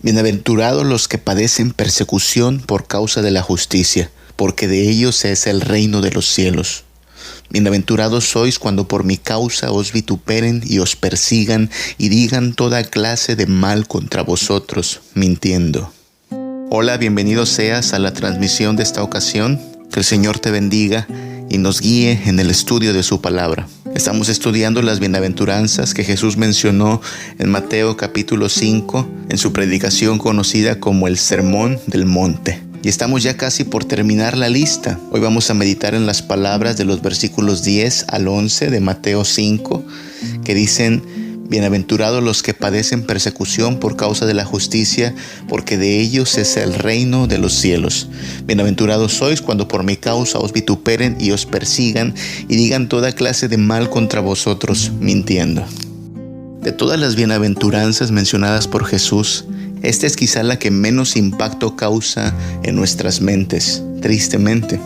Bienaventurados los que padecen persecución por causa de la justicia, porque de ellos es el reino de los cielos. Bienaventurados sois cuando por mi causa os vituperen y os persigan y digan toda clase de mal contra vosotros, mintiendo. Hola, bienvenido seas a la transmisión de esta ocasión. Que el Señor te bendiga y nos guíe en el estudio de su palabra. Estamos estudiando las bienaventuranzas que Jesús mencionó en Mateo capítulo 5, en su predicación conocida como el Sermón del Monte. Y estamos ya casi por terminar la lista. Hoy vamos a meditar en las palabras de los versículos 10 al 11 de Mateo 5, que dicen: Bienaventurados los que padecen persecución por causa de la justicia, porque de ellos es el reino de los cielos. Bienaventurados sois cuando por mi causa os vituperen y os persigan y digan toda clase de mal contra vosotros, mintiendo. De todas las bienaventuranzas mencionadas por Jesús, esta es quizá la que menos impacto causa en nuestras mentes, tristemente.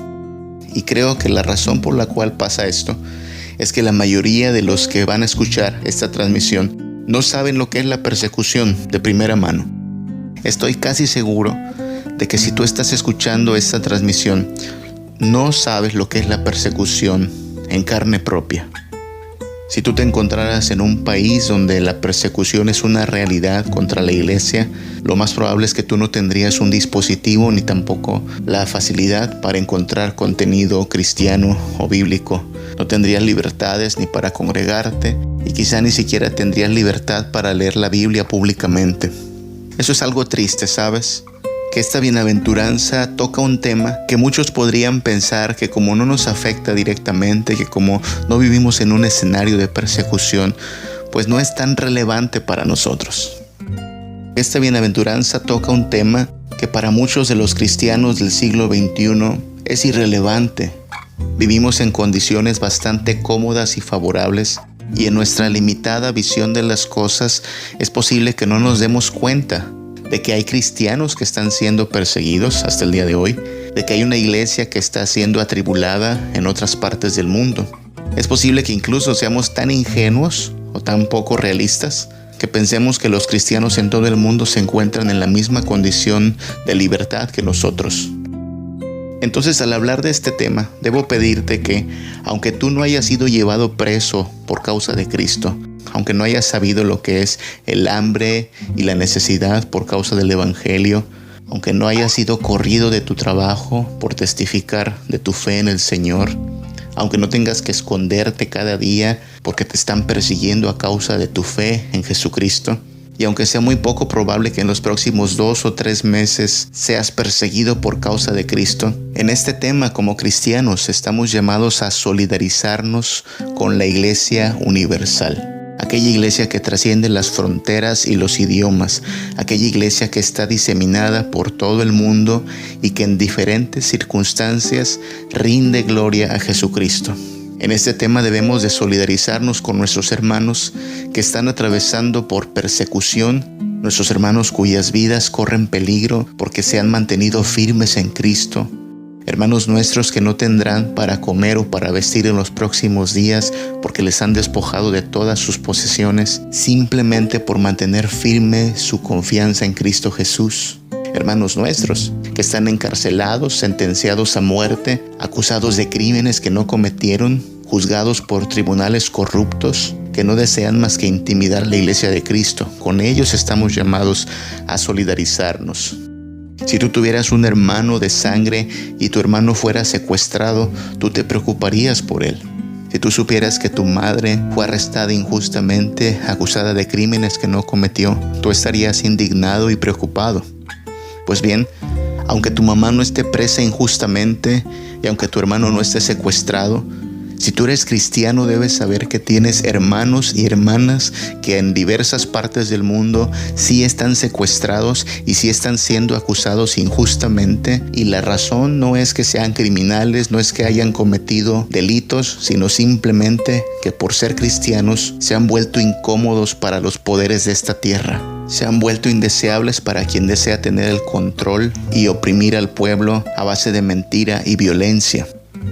Y creo que la razón por la cual pasa esto es que la mayoría de los que van a escuchar esta transmisión no saben lo que es la persecución de primera mano. Estoy casi seguro de que si tú estás escuchando esta transmisión, no sabes lo que es la persecución en carne propia. Si tú te encontraras en un país donde la persecución es una realidad contra la iglesia, lo más probable es que tú no tendrías un dispositivo ni tampoco la facilidad para encontrar contenido cristiano o bíblico. No tendrías libertades ni para congregarte y quizá ni siquiera tendrías libertad para leer la Biblia públicamente. Eso es algo triste, ¿sabes? Que esta bienaventuranza toca un tema que muchos podrían pensar que como no nos afecta directamente, que como no vivimos en un escenario de persecución, pues no es tan relevante para nosotros. Esta bienaventuranza toca un tema que para muchos de los cristianos del siglo XXI es irrelevante. Vivimos en condiciones bastante cómodas y favorables, y en nuestra limitada visión de las cosas es posible que no nos demos cuenta de que hay cristianos que están siendo perseguidos hasta el día de hoy, de que hay una iglesia que está siendo atribulada en otras partes del mundo. Es posible que incluso seamos tan ingenuos o tan poco realistas que pensemos que los cristianos en todo el mundo se encuentran en la misma condición de libertad que nosotros. Entonces, al hablar de este tema, debo pedirte que, aunque tú no hayas sido llevado preso por causa de Cristo, aunque no hayas sabido lo que es el hambre y la necesidad por causa del Evangelio, aunque no hayas sido corrido de tu trabajo por testificar de tu fe en el Señor, aunque no tengas que esconderte cada día porque te están persiguiendo a causa de tu fe en Jesucristo, y aunque sea muy poco probable que en los próximos 2 o 3 meses seas perseguido por causa de Cristo, en este tema como cristianos estamos llamados a solidarizarnos con la Iglesia universal. Aquella iglesia que trasciende las fronteras y los idiomas, aquella iglesia que está diseminada por todo el mundo y que en diferentes circunstancias rinde gloria a Jesucristo. En este tema debemos de solidarizarnos con nuestros hermanos que están atravesando por persecución, nuestros hermanos cuyas vidas corren peligro porque se han mantenido firmes en Cristo, hermanos nuestros que no tendrán para comer o para vestir en los próximos días porque les han despojado de todas sus posesiones simplemente por mantener firme su confianza en Cristo Jesús. Hermanos nuestros que están encarcelados, sentenciados a muerte, acusados de crímenes que no cometieron, juzgados por tribunales corruptos, que no desean más que intimidar la iglesia de Cristo. Con ellos estamos llamados a solidarizarnos. Si tú tuvieras un hermano de sangre y tu hermano fuera secuestrado, tú te preocuparías por él. Si tú supieras que tu madre fue arrestada injustamente, acusada de crímenes que no cometió, tú estarías indignado y preocupado. Pues bien, aunque tu mamá no esté presa injustamente y aunque tu hermano no esté secuestrado, si tú eres cristiano debes saber que tienes hermanos y hermanas que en diversas partes del mundo sí están secuestrados y sí están siendo acusados injustamente, y la razón no es que sean criminales, no es que hayan cometido delitos, sino simplemente que por ser cristianos se han vuelto incómodos para los poderes de esta tierra. Se han vuelto indeseables para quien desea tener el control y oprimir al pueblo a base de mentira y violencia.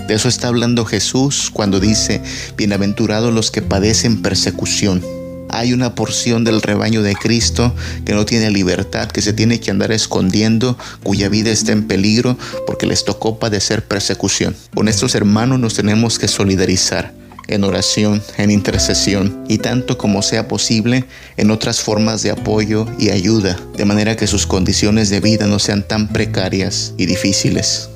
De eso está hablando Jesús cuando dice: bienaventurados los que padecen persecución. Hay una porción del rebaño de Cristo que no tiene libertad, que se tiene que andar escondiendo, cuya vida está en peligro porque les tocó padecer persecución. Con estos hermanos nos tenemos que solidarizar en oración, en intercesión y tanto como sea posible en otras formas de apoyo y ayuda, de manera que sus condiciones de vida no sean tan precarias y difíciles.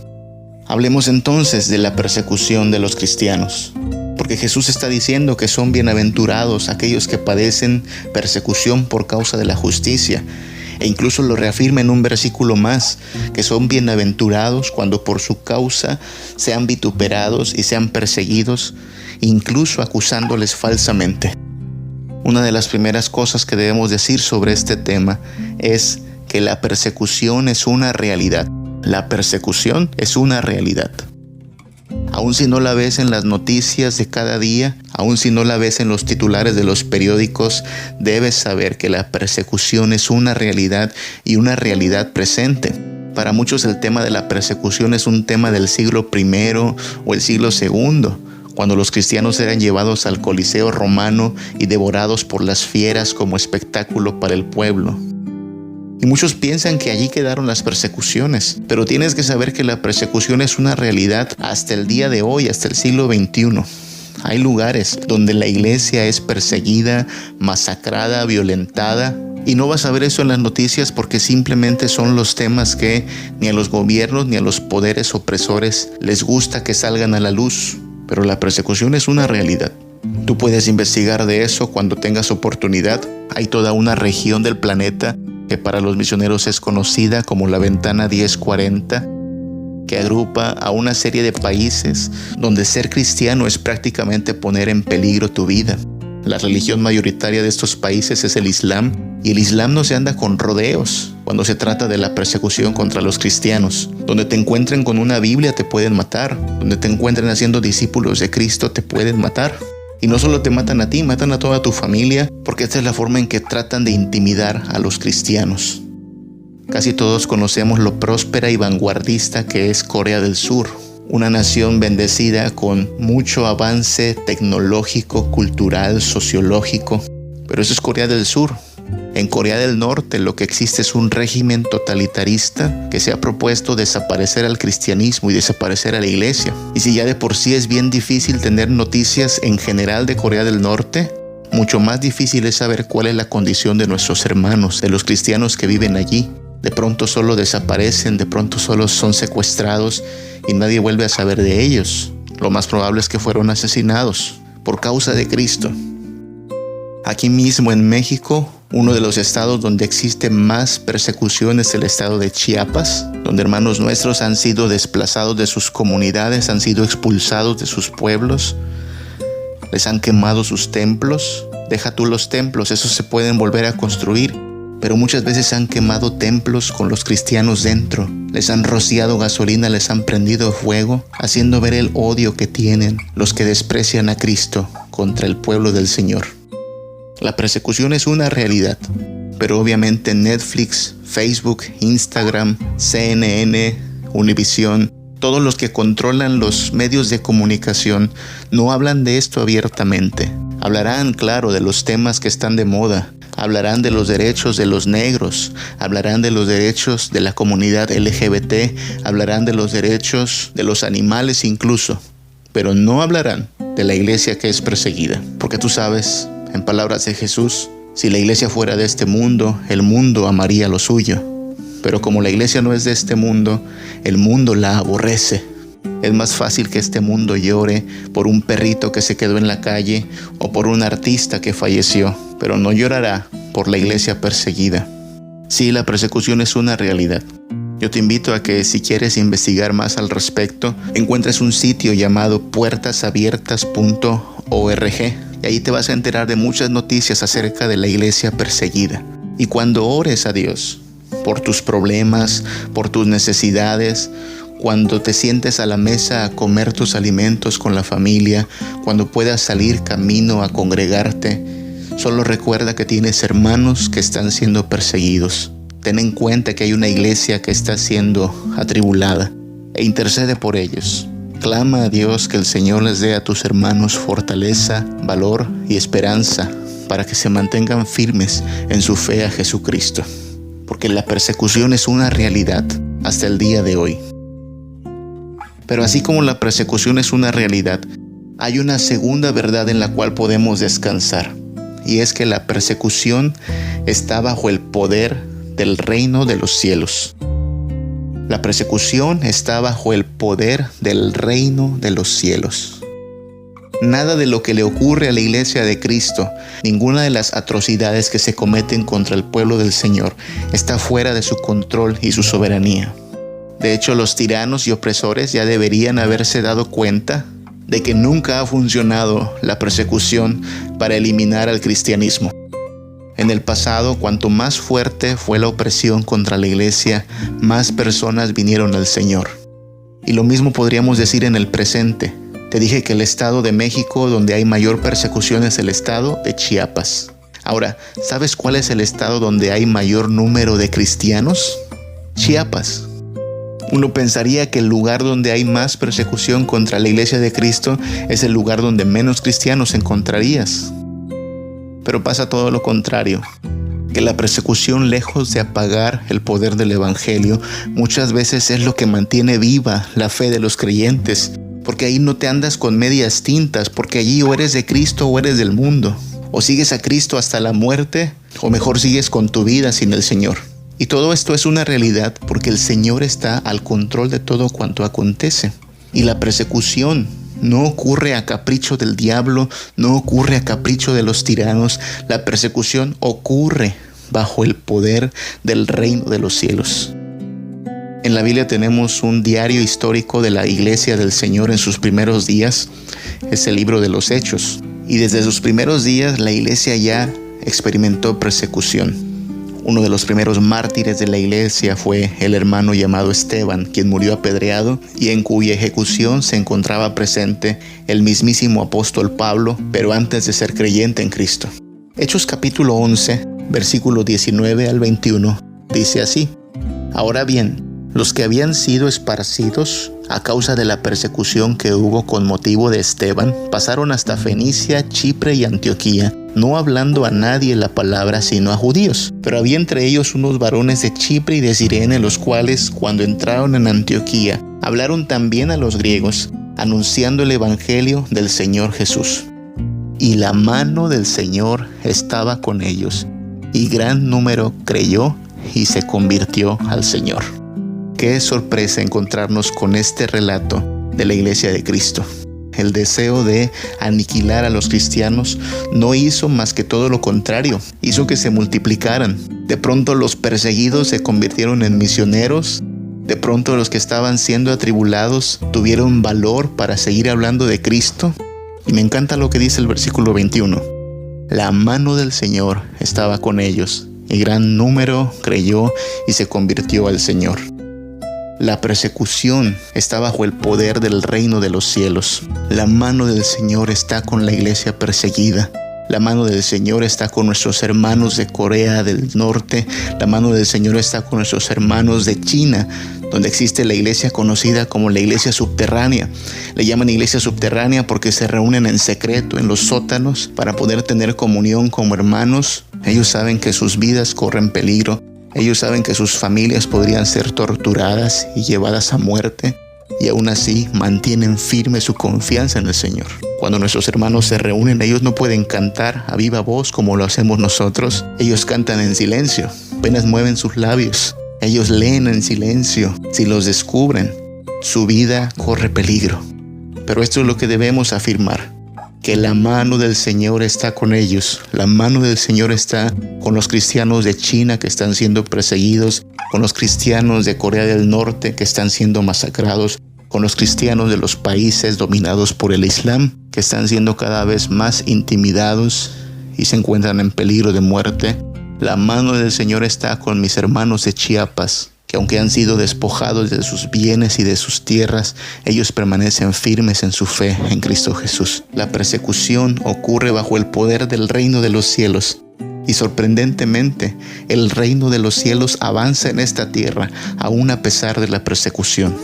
Hablemos entonces de la persecución de los cristianos. Porque Jesús está diciendo que son bienaventurados aquellos que padecen persecución por causa de la justicia. E incluso lo reafirma en un versículo más, que son bienaventurados cuando por su causa sean vituperados y sean perseguidos, incluso acusándoles falsamente. Una de las primeras cosas que debemos decir sobre este tema es que la persecución es una realidad. La persecución es una realidad. Aun si no la ves en las noticias de cada día, aun si no la ves en los titulares de los periódicos, debes saber que la persecución es una realidad y una realidad presente. Para muchos el tema de la persecución es un tema del siglo I o el siglo II, cuando los cristianos eran llevados al Coliseo romano y devorados por las fieras como espectáculo para el pueblo. Y muchos piensan que allí quedaron las persecuciones, pero tienes que saber que la persecución es una realidad hasta el día de hoy, hasta el siglo XXI. Hay lugares donde la iglesia es perseguida, masacrada, violentada, y no vas a ver eso en las noticias porque simplemente son los temas que ni a los gobiernos ni a los poderes opresores les gusta que salgan a la luz. Pero la persecución es una realidad. Tú puedes investigar de eso cuando tengas oportunidad. Hay toda una región del planeta que para los misioneros es conocida como la Ventana 1040, que agrupa a una serie de países donde ser cristiano es prácticamente poner en peligro tu vida. La religión mayoritaria de estos países es el Islam, y el Islam no se anda con rodeos cuando se trata de la persecución contra los cristianos. Donde te encuentren con una Biblia te pueden matar, donde te encuentren haciendo discípulos de Cristo te pueden matar. Y no solo te matan a ti, matan a toda tu familia, porque esta es la forma en que tratan de intimidar a los cristianos. Casi todos conocemos lo próspera y vanguardista que es Corea del Sur, una nación bendecida con mucho avance tecnológico, cultural, sociológico. Pero eso es Corea del Sur. En Corea del Norte lo que existe es un régimen totalitarista que se ha propuesto desaparecer al cristianismo y desaparecer a la iglesia. Y si ya de por sí es bien difícil tener noticias en general de Corea del Norte, mucho más difícil es saber cuál es la condición de nuestros hermanos, de los cristianos que viven allí. De pronto solo desaparecen, de pronto solo son secuestrados y nadie vuelve a saber de ellos. Lo más probable es que fueron asesinados por causa de Cristo. Aquí mismo en México, uno de los estados donde existe más persecución es el estado de Chiapas, donde hermanos nuestros han sido desplazados de sus comunidades, han sido expulsados de sus pueblos, les han quemado sus templos. Deja tú los templos, esos se pueden volver a construir, pero muchas veces han quemado templos con los cristianos dentro. Les han rociado gasolina, les han prendido fuego, haciendo ver el odio que tienen los que desprecian a Cristo contra el pueblo del Señor. La persecución es una realidad, pero obviamente Netflix, Facebook, Instagram, CNN, Univisión, todos los que controlan los medios de comunicación no hablan de esto abiertamente. Hablarán, claro, de los temas que están de moda. Hablarán de los derechos de los negros, hablarán de los derechos de la comunidad LGBT, hablarán de los derechos de los animales incluso, pero no hablarán de la iglesia que es perseguida. Porque tú sabes, en palabras de Jesús, si la iglesia fuera de este mundo, el mundo amaría lo suyo. Pero como la iglesia no es de este mundo, el mundo la aborrece. Es más fácil que este mundo llore por un perrito que se quedó en la calle o por un artista que falleció, pero no llorará por la iglesia perseguida. Sí, la persecución es una realidad. Yo te invito a que si quieres investigar más al respecto, encuentres un sitio llamado puertasabiertas.org y ahí te vas a enterar de muchas noticias acerca de la iglesia perseguida. Y cuando ores a Dios por tus problemas, por tus necesidades, cuando te sientes a la mesa a comer tus alimentos con la familia, cuando puedas salir camino a congregarte, solo recuerda que tienes hermanos que están siendo perseguidos. Ten en cuenta que hay una iglesia que está siendo atribulada e intercede por ellos. Clama a Dios que el Señor les dé a tus hermanos fortaleza, valor y esperanza para que se mantengan firmes en su fe a Jesucristo, porque la persecución es una realidad hasta el día de hoy. Pero así como la persecución es una realidad, hay una segunda verdad en la cual podemos descansar, y es que la persecución está bajo el poder del reino de los cielos. La persecución está bajo el poder del reino de los cielos. Nada de lo que le ocurre a la iglesia de Cristo, ninguna de las atrocidades que se cometen contra el pueblo del Señor, está fuera de su control y su soberanía. De hecho, los tiranos y opresores ya deberían haberse dado cuenta de que nunca ha funcionado la persecución para eliminar al cristianismo. En el pasado, cuanto más fuerte fue la opresión contra la iglesia, más personas vinieron al Señor. Y lo mismo podríamos decir en el presente. Te dije que el estado de México donde hay mayor persecución es el estado de Chiapas. Ahora, ¿sabes cuál es el estado donde hay mayor número de cristianos? Chiapas. Uno pensaría que el lugar donde hay más persecución contra la iglesia de Cristo es el lugar donde menos cristianos encontrarías. Pero pasa todo lo contrario, que la persecución, lejos de apagar el poder del evangelio, muchas veces es lo que mantiene viva la fe de los creyentes, porque ahí no te andas con medias tintas, porque allí o eres de Cristo o eres del mundo, o sigues a Cristo hasta la muerte, o mejor sigues con tu vida sin el Señor. Y todo esto es una realidad porque el Señor está al control de todo cuanto acontece. Y la persecución no ocurre a capricho del diablo, no ocurre a capricho de los tiranos. La persecución ocurre bajo el poder del reino de los cielos. En la Biblia tenemos un diario histórico de la iglesia del Señor en sus primeros días. Es el libro de los Hechos. Y desde sus primeros días la iglesia ya experimentó persecución. Uno de los primeros mártires de la iglesia fue el hermano llamado Esteban, quien murió apedreado y en cuya ejecución se encontraba presente el mismísimo apóstol Pablo, pero antes de ser creyente en Cristo. Hechos capítulo 11, versículo 19 al 21, dice así: Ahora bien, los que habían sido esparcidos a causa de la persecución que hubo con motivo de Esteban, pasaron hasta Fenicia, Chipre y Antioquía, no hablando a nadie la palabra sino a judíos. Pero había entre ellos unos varones de Chipre y de Cirene, los cuales, cuando entraron en Antioquía, hablaron también a los griegos, anunciando el evangelio del Señor Jesús. Y la mano del Señor estaba con ellos, y gran número creyó y se convirtió al Señor. Qué sorpresa encontrarnos con este relato de la iglesia de Cristo. El deseo de aniquilar a los cristianos no hizo más que todo lo contrario, hizo que se multiplicaran. De pronto los perseguidos se convirtieron en misioneros, de pronto los que estaban siendo atribulados tuvieron valor para seguir hablando de Cristo. Y me encanta lo que dice el versículo 21. La mano del Señor estaba con ellos, y gran número creyó y se convirtió al Señor. La persecución está bajo el poder del reino de los cielos. La mano del Señor está con la iglesia perseguida. La mano del Señor está con nuestros hermanos de Corea del Norte. La mano del Señor está con nuestros hermanos de China, donde existe la iglesia conocida como la iglesia subterránea. Le llaman iglesia subterránea porque se reúnen en secreto en los sótanos para poder tener comunión como hermanos. Ellos saben que sus vidas corren peligro. Ellos saben que sus familias podrían ser torturadas y llevadas a muerte, y aún así mantienen firme su confianza en el Señor. Cuando nuestros hermanos se reúnen, ellos no pueden cantar a viva voz como lo hacemos nosotros. Ellos cantan en silencio, apenas mueven sus labios. Ellos leen en silencio. Si los descubren, su vida corre peligro. Pero esto es lo que debemos afirmar: que la mano del Señor está con ellos. La mano del Señor está con los cristianos de China que están siendo perseguidos, con los cristianos de Corea del Norte que están siendo masacrados, con los cristianos de los países dominados por el Islam que están siendo cada vez más intimidados y se encuentran en peligro de muerte. La mano del Señor está con mis hermanos de Chiapas, que aunque han sido despojados de sus bienes y de sus tierras, ellos permanecen firmes en su fe en Cristo Jesús. La persecución ocurre bajo el poder del reino de los cielos. Y sorprendentemente, el reino de los cielos avanza en esta tierra, aún a pesar de la persecución.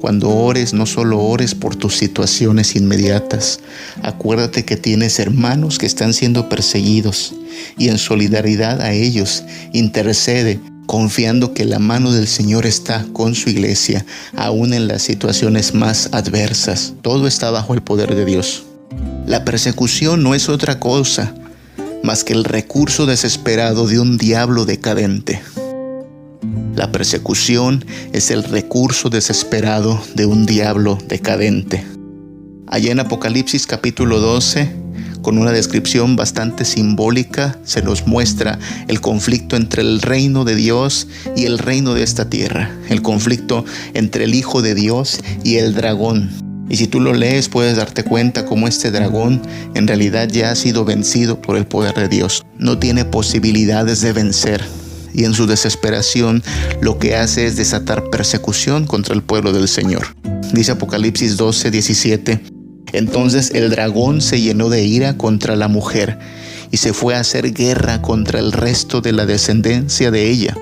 Cuando ores, no solo ores por tus situaciones inmediatas. Acuérdate que tienes hermanos que están siendo perseguidos y en solidaridad a ellos intercede, confiando que la mano del Señor está con su iglesia, aún en las situaciones más adversas. Todo está bajo el poder de Dios. La persecución no es otra cosa más que el recurso desesperado de un diablo decadente. La persecución es el recurso desesperado de un diablo decadente. Allá en Apocalipsis capítulo 12, con una descripción bastante simbólica, se nos muestra el conflicto entre el reino de Dios y el reino de esta tierra. El conflicto entre el Hijo de Dios y el dragón. Y si tú lo lees, puedes darte cuenta cómo este dragón en realidad ya ha sido vencido por el poder de Dios. No tiene posibilidades de vencer. Y en su desesperación lo que hace es desatar persecución contra el pueblo del Señor. Dice Apocalipsis 12:17: Entonces el dragón se llenó de ira contra la mujer y se fue a hacer guerra contra el resto de la descendencia de ella,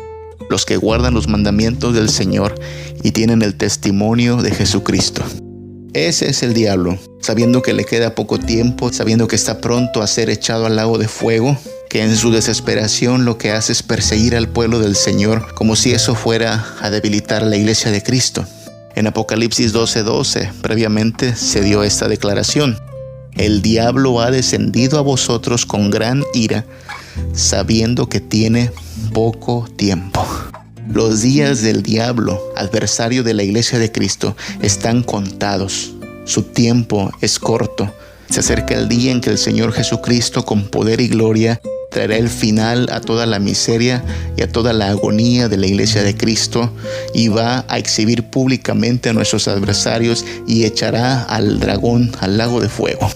los que guardan los mandamientos del Señor y tienen el testimonio de Jesucristo. Ese es el diablo, sabiendo que le queda poco tiempo, sabiendo que está pronto a ser echado al lago de fuego, que en su desesperación lo que hace es perseguir al pueblo del Señor, como si eso fuera a debilitar la iglesia de Cristo. En Apocalipsis 12:12, previamente se dio esta declaración: El diablo ha descendido a vosotros con gran ira, sabiendo que tiene poco tiempo. Los días del diablo, adversario de la iglesia de Cristo, están contados. Su tiempo es corto. Se acerca el día en que el Señor Jesucristo, con poder y gloria, traerá el final a toda la miseria y a toda la agonía de la iglesia de Cristo, y va a exhibir públicamente a nuestros adversarios y echará al dragón al lago de fuego.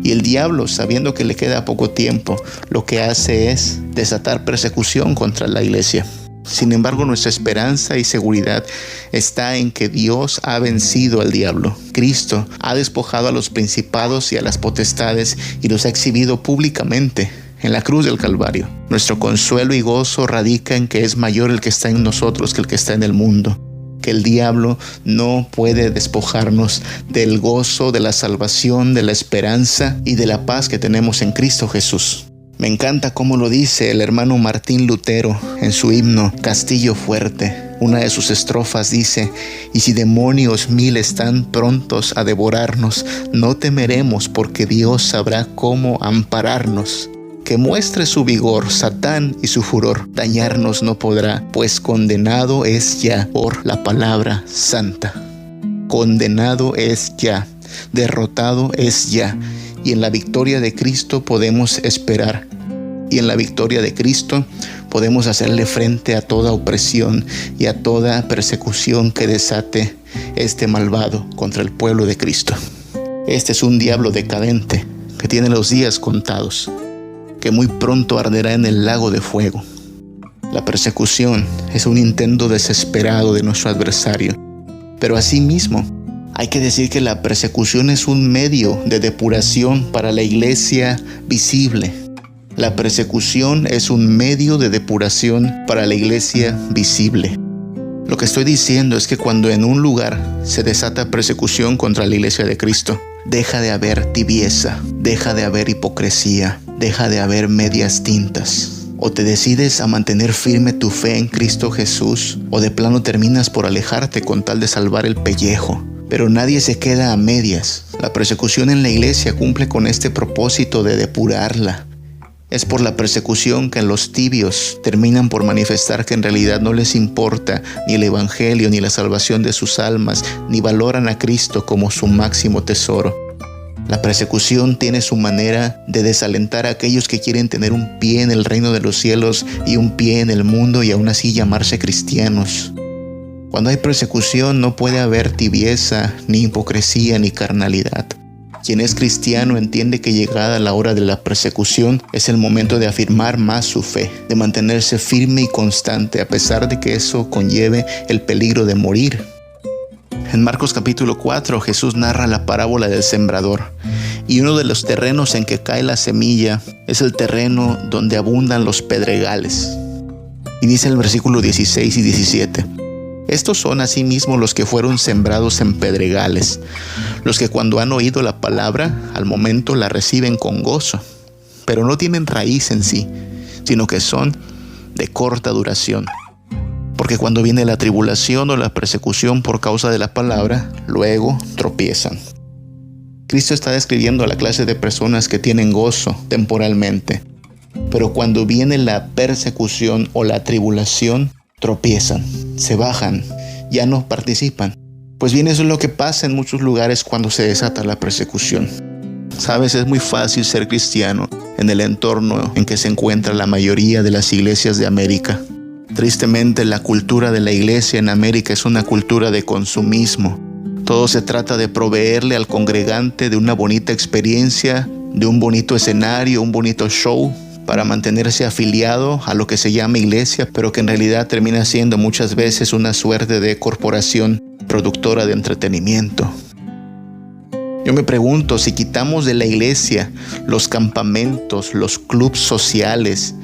Y el diablo, sabiendo que le queda poco tiempo, lo que hace es desatar persecución contra la iglesia. Sin embargo, nuestra esperanza y seguridad está en que Dios ha vencido al diablo. Cristo ha despojado a los principados y a las potestades y los ha exhibido públicamente en la cruz del Calvario. Nuestro consuelo y gozo radica en que es mayor el que está en nosotros que el que está en el mundo. Que el diablo no puede despojarnos del gozo, de la salvación, de la esperanza y de la paz que tenemos en Cristo Jesús. Me encanta cómo lo dice el hermano Martín Lutero en su himno Castillo Fuerte. Una de sus estrofas dice: Y si demonios 1000 están prontos a devorarnos, no temeremos porque Dios sabrá cómo ampararnos. Que muestre su vigor Satán y su furor, dañarnos no podrá, pues condenado es ya por la palabra santa. Condenado es ya, derrotado es ya, y en la victoria de Cristo podemos esperar. Y en la victoria de Cristo podemos hacerle frente a toda opresión y a toda persecución que desate este malvado contra el pueblo de Cristo. Este es un diablo decadente que tiene los días contados, que muy pronto arderá en el lago de fuego. La persecución es un intento desesperado de nuestro adversario, pero asimismo hay que decir que la persecución es un medio de depuración para la iglesia visible. La persecución es un medio de depuración para la iglesia visible. Lo que estoy diciendo es que cuando en un lugar se desata persecución contra la iglesia de Cristo, deja de haber tibieza, deja de haber hipocresía, deja de haber medias tintas. O te decides a mantener firme tu fe en Cristo Jesús, o de plano terminas por alejarte con tal de salvar el pellejo. Pero nadie se queda a medias. La persecución en la iglesia cumple con este propósito de depurarla. Es por la persecución que los tibios terminan por manifestar que en realidad no les importa ni el evangelio ni la salvación de sus almas, ni valoran a Cristo como su máximo tesoro. La persecución tiene su manera de desalentar a aquellos que quieren tener un pie en el reino de los cielos y un pie en el mundo y aún así llamarse cristianos. Cuando hay persecución no puede haber tibieza, ni hipocresía, ni carnalidad. Quien es cristiano entiende que llegada la hora de la persecución es el momento de afirmar más su fe, de mantenerse firme y constante a pesar de que eso conlleve el peligro de morir. En Marcos capítulo 4 Jesús narra la parábola del sembrador, y uno de los terrenos en que cae la semilla es el terreno donde abundan los pedregales. Y dice el versículo 16 y 17: Estos son asimismo los que fueron sembrados en pedregales, los que cuando han oído la palabra, al momento la reciben con gozo, pero no tienen raíz en sí, sino que son de corta duración. Porque cuando viene la tribulación o la persecución por causa de la palabra, luego tropiezan. Cristo está describiendo a la clase de personas que tienen gozo temporalmente, pero cuando viene la persecución o la tribulación, tropiezan, se bajan, ya no participan. Pues bien, eso es lo que pasa en muchos lugares cuando se desata la persecución. Sabes, es muy fácil ser cristiano en el entorno en que se encuentra la mayoría de las iglesias de América. Tristemente, la cultura de la iglesia en América es una cultura de consumismo. Todo se trata de proveerle al congregante de una bonita experiencia, de un bonito escenario, un bonito show, para mantenerse afiliado a lo que se llama iglesia, pero que en realidad termina siendo muchas veces una suerte de corporación productora de entretenimiento. Yo me pregunto, si quitamos de la iglesia los campamentos, los clubs sociales,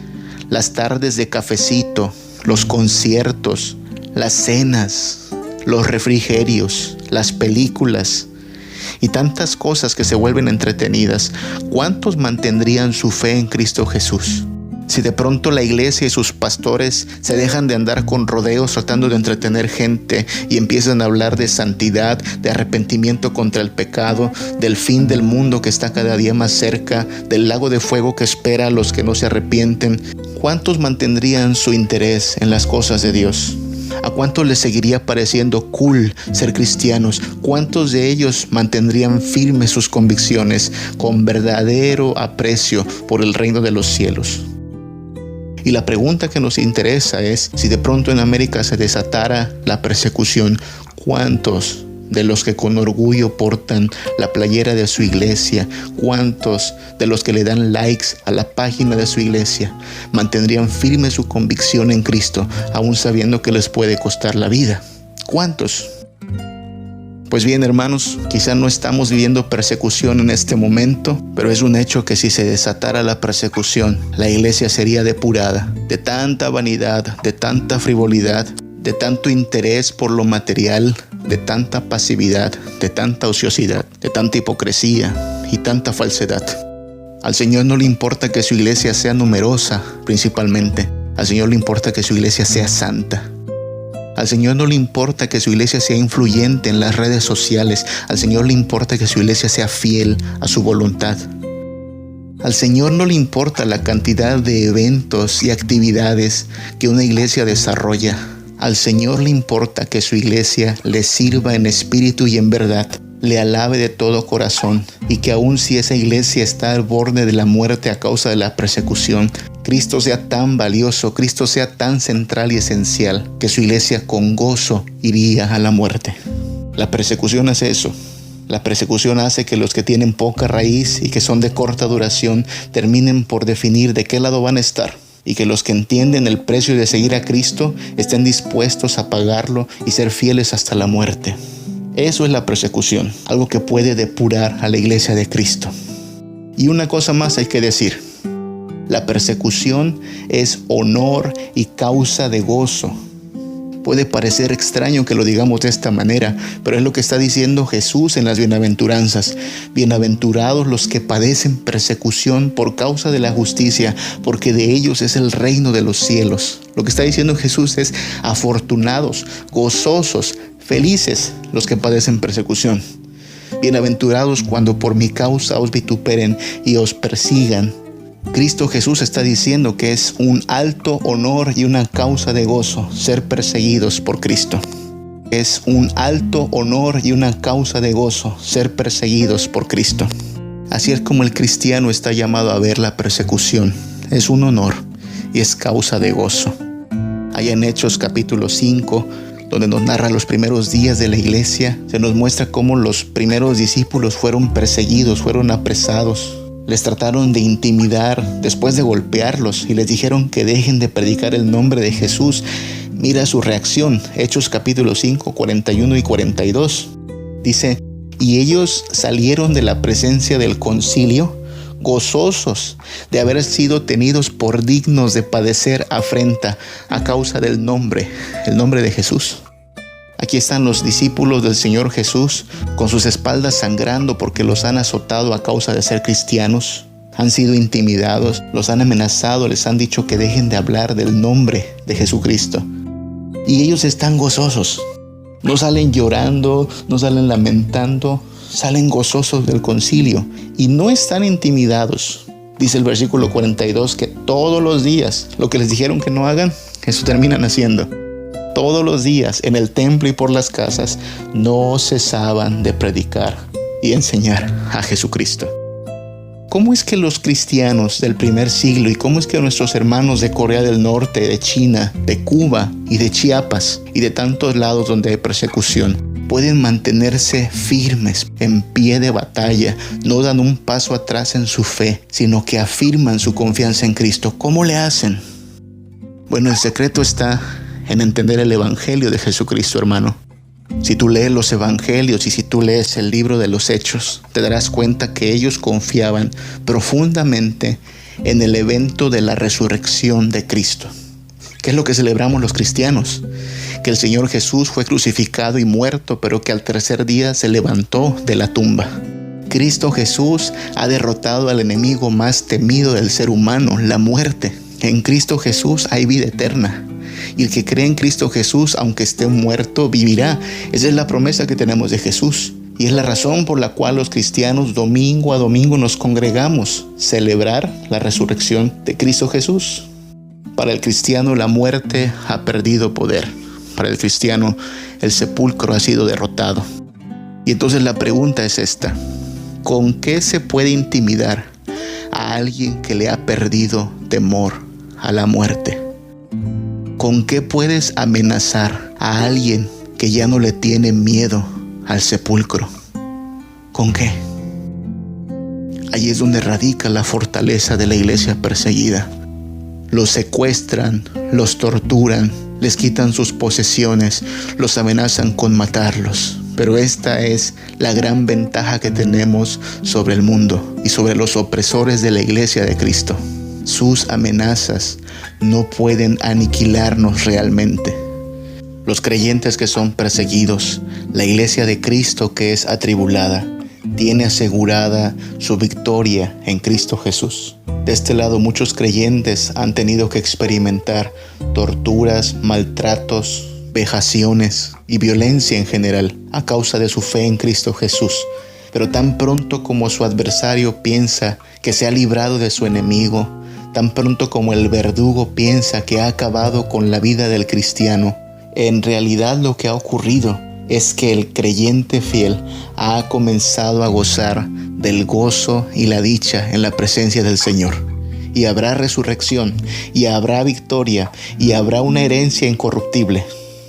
las tardes de cafecito, los conciertos, las cenas, los refrigerios, las películas y tantas cosas que se vuelven entretenidas, ¿cuántos mantendrían su fe en Cristo Jesús? Si de pronto la iglesia y sus pastores se dejan de andar con rodeos tratando de entretener gente y empiezan a hablar de santidad, de arrepentimiento contra el pecado, del fin del mundo que está cada día más cerca, del lago de fuego que espera a los que no se arrepienten, ¿cuántos mantendrían su interés en las cosas de Dios? ¿A cuántos les seguiría pareciendo cool ser cristianos? ¿Cuántos de ellos mantendrían firmes sus convicciones con verdadero aprecio por el reino de los cielos? Y la pregunta que nos interesa es, si de pronto en América se desatara la persecución, ¿cuántos de los que con orgullo portan la playera de su iglesia, cuántos de los que le dan likes a la página de su iglesia mantendrían firme su convicción en Cristo, aún sabiendo que les puede costar la vida? ¿Cuántos? Pues bien, hermanos, quizá no estamos viviendo persecución en este momento, pero es un hecho que si se desatara la persecución, la iglesia sería depurada de tanta vanidad, de tanta frivolidad, de tanto interés por lo material, de tanta pasividad, de tanta ociosidad, de tanta hipocresía y tanta falsedad. Al Señor no le importa que su iglesia sea numerosa, principalmente. Al Señor le importa que su iglesia sea santa. Al Señor no le importa que su iglesia sea influyente en las redes sociales. Al Señor le importa que su iglesia sea fiel a su voluntad. Al Señor no le importa la cantidad de eventos y actividades que una iglesia desarrolla. Al Señor le importa que su iglesia le sirva en espíritu y en verdad, le alabe de todo corazón, y que aun si esa iglesia está al borde de la muerte a causa de la persecución, Cristo sea tan valioso, Cristo sea tan central y esencial, que su iglesia con gozo iría a la muerte. La persecución hace eso. La persecución hace que los que tienen poca raíz y que son de corta duración terminen por definir de qué lado van a estar, y que los que entienden el precio de seguir a Cristo estén dispuestos a pagarlo y ser fieles hasta la muerte. Eso es la persecución, algo que puede depurar a la iglesia de Cristo. Y una cosa más hay que decir: la persecución es honor y causa de gozo. Puede parecer extraño que lo digamos de esta manera, pero es lo que está diciendo Jesús en las bienaventuranzas. Bienaventurados los que padecen persecución por causa de la justicia, porque de ellos es el reino de los cielos. Lo que está diciendo Jesús es: afortunados, gozosos, felices los que padecen persecución. Bienaventurados cuando por mi causa os vituperen y os persigan. Cristo Jesús está diciendo que es un alto honor y una causa de gozo ser perseguidos por Cristo. Es un alto honor y una causa de gozo ser perseguidos por Cristo. Así es como el cristiano está llamado a ver la persecución. Es un honor y es causa de gozo. Allá en Hechos capítulo 5, donde nos narra los primeros días de la iglesia, se nos muestra cómo los primeros discípulos fueron perseguidos, fueron apresados. Les trataron de intimidar después de golpearlos y les dijeron que dejen de predicar el nombre de Jesús. Mira su reacción, Hechos capítulo 5, 41 y 42. Dice: y ellos salieron de la presencia del concilio gozosos de haber sido tenidos por dignos de padecer afrenta a causa del nombre, el nombre de Jesús. Aquí están los discípulos del Señor Jesús con sus espaldas sangrando porque los han azotado a causa de ser cristianos. Han sido intimidados, los han amenazado, les han dicho que dejen de hablar del nombre de Jesucristo. Y ellos están gozosos. No salen llorando, no salen lamentando, salen gozosos del concilio y no están intimidados. Dice el versículo 42 que todos los días lo que les dijeron que no hagan, eso terminan haciendo. Todos los días en el templo y por las casas no cesaban de predicar y enseñar a Jesucristo. ¿Cómo es que los cristianos del primer siglo y cómo es que nuestros hermanos de Corea del Norte, de China, de Cuba y de Chiapas y de tantos lados donde hay persecución pueden mantenerse firmes en pie de batalla, no dan un paso atrás en su fe, sino que afirman su confianza en Cristo? ¿Cómo le hacen? Bueno, el secreto está en entender el Evangelio de Jesucristo, hermano. Si tú lees los Evangelios y si tú lees el libro de los Hechos, te darás cuenta que ellos confiaban profundamente en el evento de la resurrección de Cristo. ¿Qué es lo que celebramos los cristianos? Que el Señor Jesús fue crucificado y muerto, pero que al tercer día se levantó de la tumba. Cristo Jesús ha derrotado al enemigo más temido del ser humano, la muerte. En Cristo Jesús hay vida eterna. Y el que cree en Cristo Jesús, aunque esté muerto, vivirá. Esa es la promesa que tenemos de Jesús. Y es la razón por la cual los cristianos domingo a domingo nos congregamos, celebrar la resurrección de Cristo Jesús. Para el cristiano la muerte ha perdido poder. Para el cristiano el sepulcro ha sido derrotado. Y entonces la pregunta es esta: ¿con qué se puede intimidar a alguien que le ha perdido temor a la muerte? ¿Con qué puedes amenazar a alguien que ya no le tiene miedo al sepulcro? ¿Con qué? Allí es donde radica la fortaleza de la iglesia perseguida. Los secuestran, los torturan, les quitan sus posesiones, los amenazan con matarlos. Pero esta es la gran ventaja que tenemos sobre el mundo y sobre los opresores de la iglesia de Cristo. Sus amenazas no pueden aniquilarnos realmente. Los creyentes que son perseguidos, la iglesia de Cristo que es atribulada, tiene asegurada su victoria en Cristo Jesús. De este lado, muchos creyentes han tenido que experimentar torturas, maltratos, vejaciones y violencia en general a causa de su fe en Cristo Jesús. Pero tan pronto como su adversario piensa que se ha librado de su enemigo, tan pronto como el verdugo piensa que ha acabado con la vida del cristiano, en realidad lo que ha ocurrido es que el creyente fiel ha comenzado a gozar del gozo y la dicha en la presencia del Señor. Y habrá resurrección, y habrá victoria, y habrá una herencia incorruptible.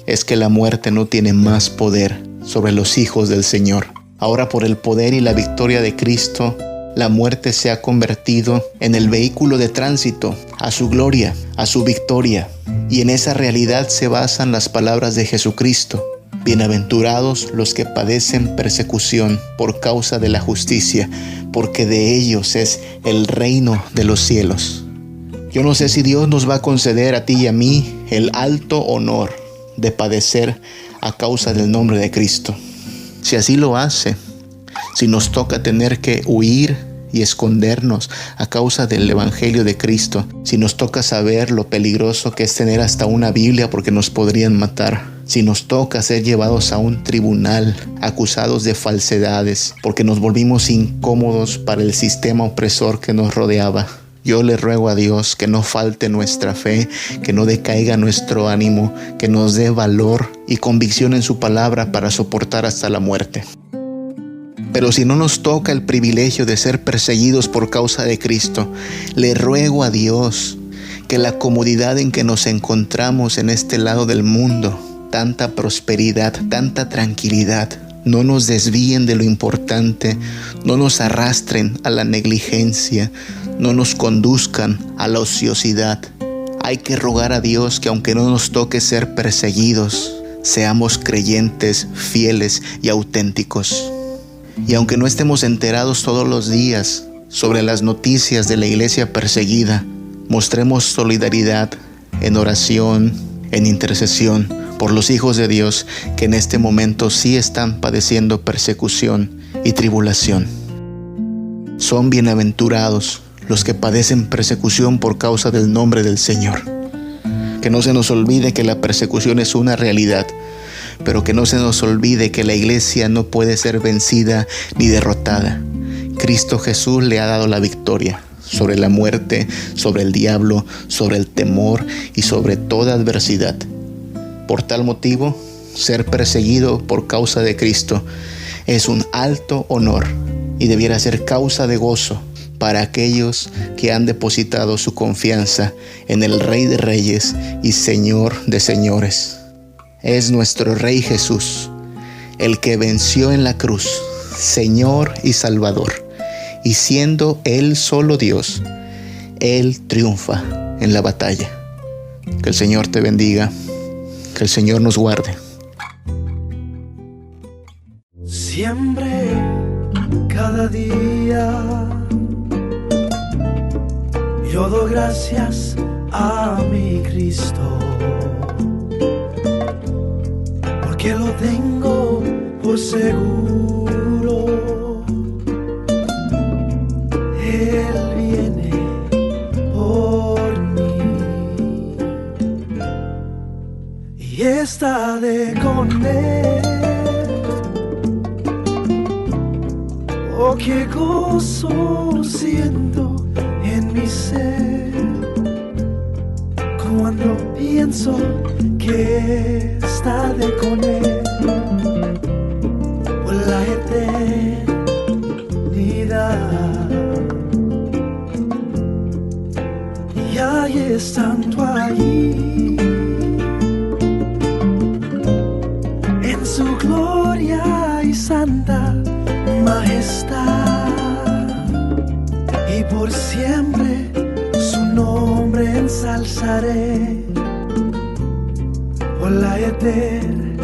Es que la muerte no tiene más poder sobre los hijos del Señor. Ahora, por el poder y la victoria de Cristo, la muerte se ha convertido en el vehículo de tránsito a su gloria, a su victoria. Y en esa realidad se basan las palabras de Jesucristo: bienaventurados los que padecen persecución por causa de la justicia, porque de ellos es el reino de los cielos. Yo no sé si Dios nos va a conceder a ti y a mí el alto honor de padecer a causa del nombre de Cristo. Si así lo hace, si nos toca tener que huir y escondernos a causa del Evangelio de Cristo, si nos toca saber lo peligroso que es tener hasta una Biblia porque nos podrían matar, si nos toca ser llevados a un tribunal acusados de falsedades porque nos volvimos incómodos para el sistema opresor que nos rodeaba, yo le ruego a Dios que no falte nuestra fe, que no decaiga nuestro ánimo, que nos dé valor y convicción en su palabra para soportar hasta la muerte. Pero si no nos toca el privilegio de ser perseguidos por causa de Cristo, le ruego a Dios que la comodidad en que nos encontramos en este lado del mundo, tanta prosperidad, tanta tranquilidad, no nos desvíen de lo importante, no nos arrastren a la negligencia, no nos conduzcan a la ociosidad. Hay que rogar a Dios que aunque no nos toque ser perseguidos, seamos creyentes fieles y auténticos. Y aunque no estemos enterados todos los días sobre las noticias de la iglesia perseguida, mostremos solidaridad en oración, en intercesión, por los hijos de Dios que en este momento sí están padeciendo persecución y tribulación. Son bienaventurados los que padecen persecución por causa del nombre del Señor. Que no se nos olvide que la persecución es una realidad, pero que no se nos olvide que la iglesia no puede ser vencida ni derrotada. Cristo Jesús le ha dado la victoria sobre la muerte, sobre el diablo, sobre el temor y sobre toda adversidad. Por tal motivo, ser perseguido por causa de Cristo es un alto honor y debiera ser causa de gozo para aquellos que han depositado su confianza en el Rey de Reyes y Señor de Señores. Es nuestro Rey Jesús, el que venció en la cruz, Señor y Salvador, y siendo Él solo Dios, Él triunfa en la batalla. Que el Señor te bendiga, que el Señor nos guarde. Siempre, cada día, yo doy gracias a mi Cristo, porque lo tengo por seguro. Él viene por mí y estaré con Él. Oh, qué gozo siento en mi ser cuando pienso que estaré con Él por la eternidad. Y ahí estando allí en su gloria y santa majestad, y por siempre su nombre ensalzaré por la eternidad.